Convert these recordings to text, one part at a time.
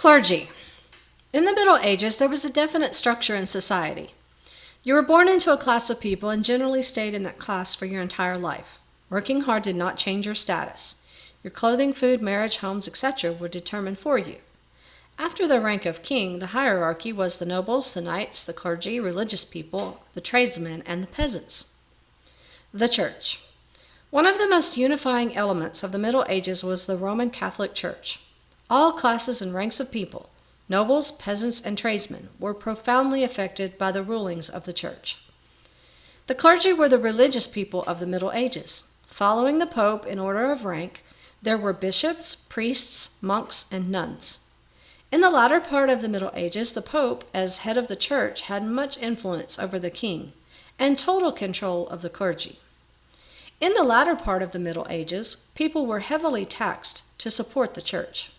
Clergy. In the Middle Ages, there was a definite structure in society. You were born into a class of people and generally stayed in that class for your entire life. Working hard did not change your status. Your clothing, food, marriage, homes, etc. were determined for you. After the rank of king, the hierarchy was the nobles, the knights, the clergy, religious people, the tradesmen, and the peasants. The Church. One of the most unifying elements of the Middle Ages was the Roman Catholic Church. All classes and ranks of people, nobles, peasants, and tradesmen, were profoundly affected by the rulings of the Church. The clergy were the religious people of the Middle Ages. Following the Pope in order of rank, there were bishops, priests, monks, and nuns. In the latter part of the Middle Ages, the Pope, as head of the Church, had much influence over the king and total control of the clergy. In the latter part of the Middle Ages, people were heavily taxed to support the Church.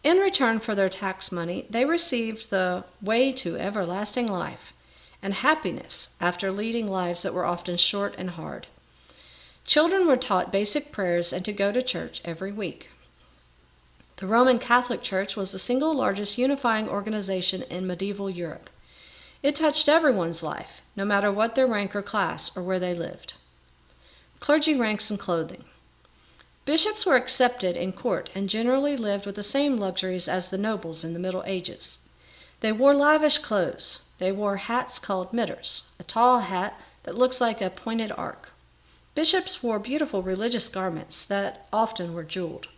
In return for their tax money, they received the way to everlasting life and happiness after leading lives that were often short and hard. Children were taught basic prayers and to go to church every week. The Roman Catholic Church was the single largest unifying organization in medieval Europe. It touched everyone's life, no matter what their rank or class or where they lived. Clergy ranks and clothing. Bishops were accepted in court and generally lived with the same luxuries as the nobles in the Middle Ages. They wore lavish clothes. They wore hats called mitres, a tall hat that looks like a pointed arc. Bishops wore beautiful religious garments that often were jeweled.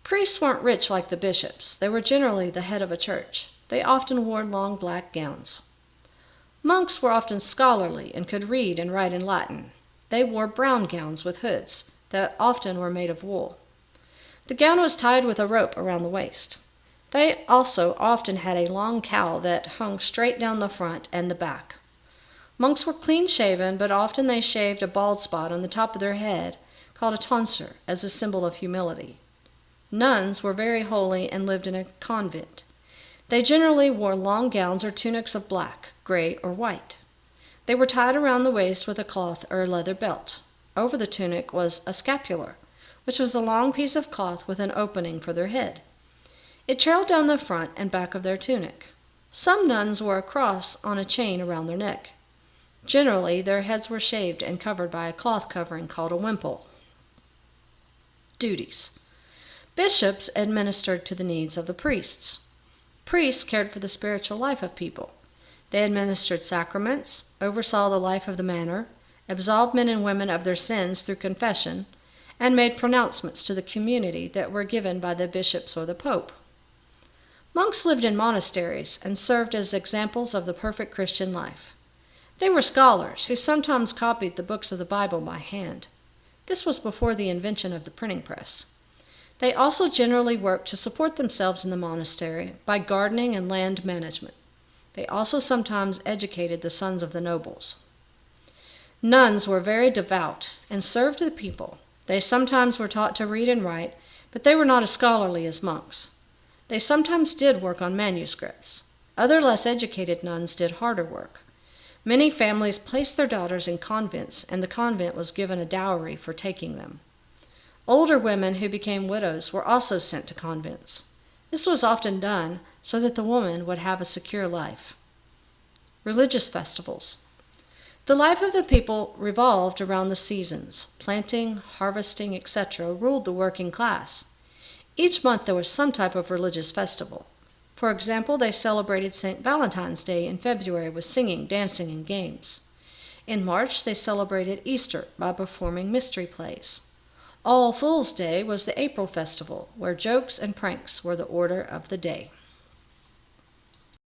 Priests weren't rich like the bishops. They were generally the head of a church. They often wore long black gowns. Monks were often scholarly and could read and write in Latin. They wore brown gowns with hoods that often were made of wool. The gown was tied with a rope around the waist. They also often had a long cowl that hung straight down the front and the back. Monks were clean-shaven, but often they shaved a bald spot on the top of their head, called a tonsure, as a symbol of humility. Nuns were very holy and lived in a convent. They generally wore long gowns or tunics of black, gray, or white. They were tied around the waist with a cloth or a leather belt. Over the tunic was a scapular, which was a long piece of cloth with an opening for their head. It trailed down the front and back of their tunic. Some nuns wore a cross on a chain around their neck. Generally, their heads were shaved and covered by a cloth covering called a wimple. Duties. Bishops administered to the needs of the priests. Priests cared for the spiritual life of people. They administered sacraments, oversaw the life of the manor, absolved men and women of their sins through confession, and made pronouncements to the community that were given by the bishops or the pope. Monks lived in monasteries and served as examples of the perfect Christian life. They were scholars who sometimes copied the books of the Bible by hand. This was before the invention of the printing press. They also generally worked to support themselves in the monastery by gardening and land management. They also sometimes educated the sons of the nobles. Nuns were very devout and served the people. They sometimes were taught to read and write, but they were not as scholarly as monks. They sometimes did work on manuscripts. Other less educated nuns did harder work. Many families placed their daughters in convents, and the convent was given a dowry for taking them. Older women who became widows were also sent to convents. This was often done so that the woman would have a secure life. Religious festivals. The life of the people revolved around the seasons. Planting, harvesting, etc. ruled the working class. Each month there was some type of religious festival. For example, they celebrated St. Valentine's Day in February with singing, dancing, and games. In March, they celebrated Easter by performing mystery plays. All Fool's Day was the April festival, where jokes and pranks were the order of the day.